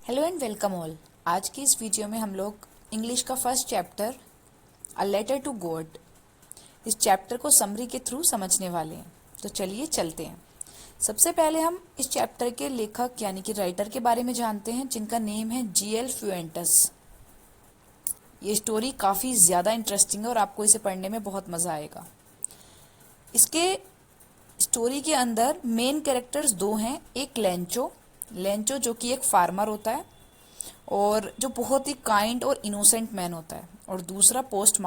Hello and welcome all. आज की इस वीडियो में हम लोग इंग्लिश का first chapter a letter to God इस चैप्टर को समरी के थ्रू समझने वाले हैं। तो चलिए चलते हैं। सबसे पहले हम इस चैप्टर के लेखक यानी कि राइटर के बारे में जानते हैं, जिनका नेम है जीएल फ्यूएंटस। ये स्टोरी काफ़ी ज़्यादा इंटरेस्टिंग है और आपको इसे पढ़ने में बहुत मज़ा आएगा। इसके स्टोरी के अंदर मेन कैरेक्टर्स दो हैं। एक लेंचो लेंचो जो कि एक फार्मर होता है और जो बहुत ही काइंड और इनोसेंट मैन होता है, और दूसरा पोस्ट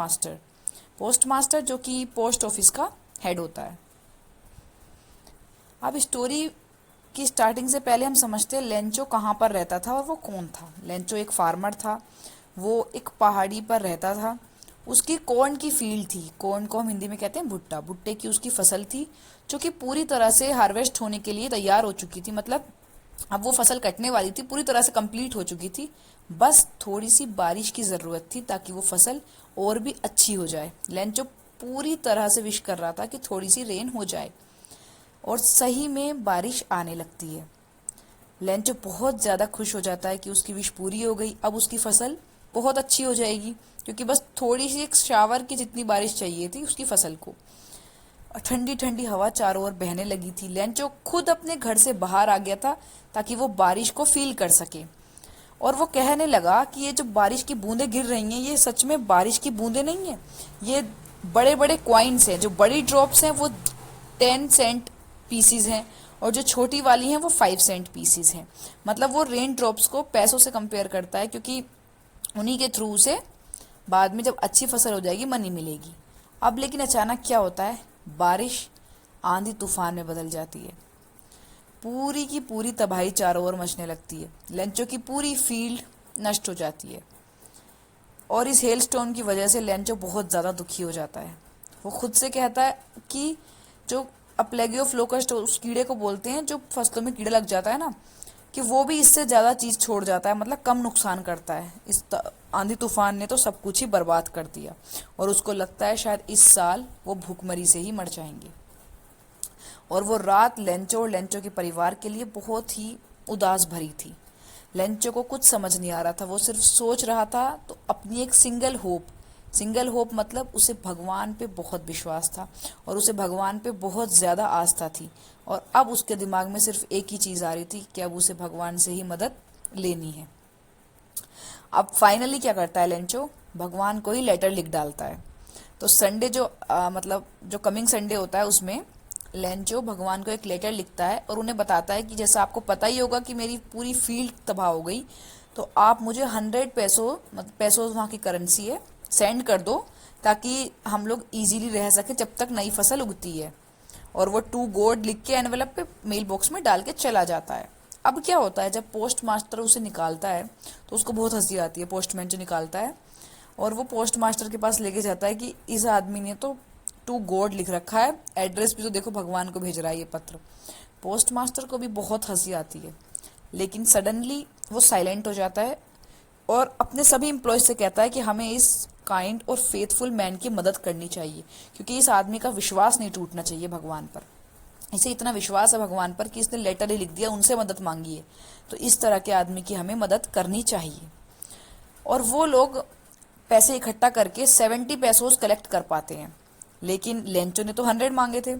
मास्टर जो कि पोस्ट ऑफिस का हेड होता है। अब स्टोरी की स्टार्टिंग से पहले हम समझते हैं लेंचो कहाँ पर रहता था और वो कौन था। लेंचो एक फार्मर था। वो एक पहाड़ी पर रहता था। उसकी कॉर्न की फील्ड थी। कॉर्न को हम हिंदी में कहते हैं भुट्टा। भुट्टे की उसकी फसल थी जो कि पूरी तरह से हार्वेस्ट होने के लिए तैयार हो चुकी थी। मतलब अब वो फसल कटने वाली थी, पूरी तरह से कंप्लीट हो चुकी थी। बस थोड़ी सी बारिश की ज़रूरत थी ताकि वो फसल और भी अच्छी हो जाए। लेंचो पूरी तरह से विश कर रहा था कि थोड़ी सी रेन हो जाए, और सही में बारिश आने लगती है। लेंचो बहुत ज़्यादा खुश हो जाता है कि उसकी विश पूरी हो गई। अब उसकी फसल बहुत अच्छी हो जाएगी, क्योंकि बस थोड़ी सी एक शावर की जितनी बारिश चाहिए थी उसकी फसल को। ठंडी ठंडी हवा चारों ओर बहने लगी थी। लेंचो खुद अपने घर से बाहर आ गया था ताकि वो बारिश को फील कर सके, और वो कहने लगा कि ये जो बारिश की बूंदें गिर रही हैं ये सच में बारिश की बूंदें नहीं हैं, ये बड़े बड़े क्वाइंस हैं। जो बड़ी ड्रॉप्स हैं वो 10 सेंट पीसीज हैं, और जो छोटी वाली हैं वो 5 सेंट पीसीज हैं। मतलब वो रेन ड्रॉप्स को पैसों से कंपेयर करता है, क्योंकि उन्हीं के थ्रू से बाद में जब अच्छी फसल हो जाएगी मनी मिलेगी। अब लेकिन अचानक क्या होता है, बारिश आंधी तूफान में बदल जाती है। पूरी की पूरी तबाही चारों ओर मचने लगती है। लेंचो की पूरी फील्ड नष्ट हो जाती है, और इस हेलस्टोन की वजह से लेंचो बहुत ज़्यादा दुखी हो जाता है। वो खुद से कहता है कि जो प्लेगियो लोकस्ट उस कीड़े को बोलते हैं जो फसलों में कीड़ा लग जाता है ना, कि वो भी इससे ज़्यादा चीज़ छोड़ जाता है, मतलब कम नुकसान करता है। आंधी तूफान ने तो सब कुछ ही बर्बाद कर दिया, और उसको लगता है शायद इस साल वो भूखमरी से ही मर जाएंगे। और वो रात लेंचो और लेंचो के परिवार के लिए बहुत ही उदास भरी थी। लेंचो को कुछ समझ नहीं आ रहा था। वो सिर्फ सोच रहा था तो अपनी एक सिंगल होप मतलब उसे भगवान पे बहुत विश्वास था, और उसे भगवान पे बहुत ज़्यादा आस्था थी। और अब उसके दिमाग में सिर्फ एक ही चीज़ आ रही थी कि अब उसे भगवान से ही मदद लेनी है। अब फाइनली क्या करता है लेंचो, भगवान को ही लेटर लिख डालता है। तो संडे जो मतलब जो कमिंग संडे होता है उसमें लेंचो भगवान को एक लेटर लिखता है और उन्हें बताता है कि जैसा आपको पता ही होगा कि मेरी पूरी फील्ड तबाह हो गई, तो आप मुझे 100 पैसों, मतलब पैसों वहाँ की करेंसी है, सेंड कर दो, ताकि हम लोग इजीली रह सके जब तक नई फसल उगती है। और वो टू गॉड लिख के एनवेलप पे मेल बॉक्स में डाल के चला जाता है। अब क्या होता है, जब पोस्ट मास्टर उसे निकालता है तो उसको बहुत हंसी आती है। पोस्टमैन जो निकालता है और वो पोस्ट मास्टर के पास लेके जाता है कि इस आदमी ने तो टू गॉड लिख रखा है, एड्रेस भी तो देखो भगवान को भेज रहा है ये पत्र। पोस्ट मास्टर को भी बहुत हंसी आती है, लेकिन सडनली वो साइलेंट हो जाता है और अपने सभी एम्प्लॉयज से कहता है कि हमें इस काइंड और फेथफुल मैन की मदद करनी चाहिए, क्योंकि इस आदमी का विश्वास नहीं टूटना चाहिए भगवान पर। इसे इतना विश्वास है भगवान पर कि इसने लेटर ही लिख दिया, उनसे मदद मांगी है, तो इस तरह के आदमी की हमें मदद करनी चाहिए। और वो लोग पैसे इकट्ठा करके 70 पैसोस कलेक्ट कर पाते हैं, लेकिन लेंचो ने तो 100 मांगे थे।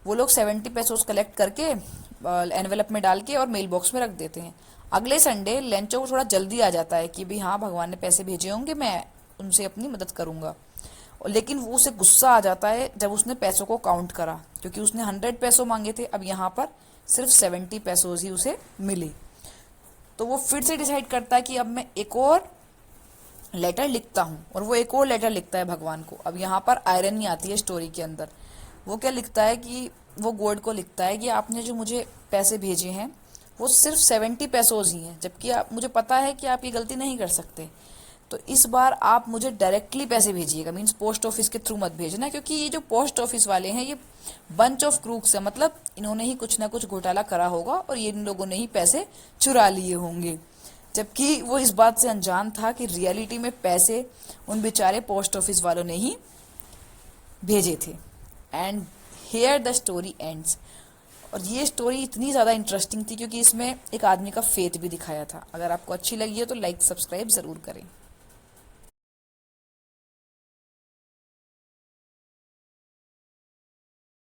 वो लोग 70 पैसोस कलेक्ट करके एनवेलप में डाल के और मेल बॉक्स में रख देते हैं। अगले संडे लेंचो को थोड़ा जल्दी आ जाता है कि भाई हाँ, भगवान ने पैसे भेजे होंगे, मैं उनसे अपनी मदद करूंगा। लेकिन वो उसे गुस्सा आ जाता है जब उसने पैसों को काउंट करा, क्योंकि उसने 100 पैसों मांगे थे, अब यहाँ पर सिर्फ 70 पैसोस ही उसे मिले। तो वो फिर से डिसाइड करता है कि अब मैं एक और लेटर लिखता हूँ, और वो एक और लेटर लिखता है भगवान को। अब यहाँ पर आयरनी आती है स्टोरी के अंदर। वो क्या लिखता है कि वो गॉड को लिखता है कि आपने जो मुझे पैसे भेजे हैं वो सिर्फ 70 पैसोज ही हैं, जबकि आप, मुझे पता है कि आप ये गलती नहीं कर सकते, तो इस बार आप मुझे डायरेक्टली पैसे भेजिएगा। मीन्स पोस्ट ऑफिस के थ्रू मत भेजना, क्योंकि ये जो पोस्ट ऑफिस वाले हैं ये बंच ऑफ क्रूक्स है। मतलब इन्होंने ही कुछ ना कुछ घोटाला करा होगा और ये इन लोगों ने ही पैसे चुरा लिए होंगे। जबकि वो इस बात से अनजान था कि रियलिटी में पैसे उन बेचारे पोस्ट ऑफिस वालों ने ही भेजे थे। And here the story ends. और ये स्टोरी इतनी ज़्यादा इंटरेस्टिंग थी क्योंकि इसमें एक आदमी का फेथ भी दिखाया था। अगर आपको अच्छी लगी हो तो लाइक सब्सक्राइब ज़रूर करें।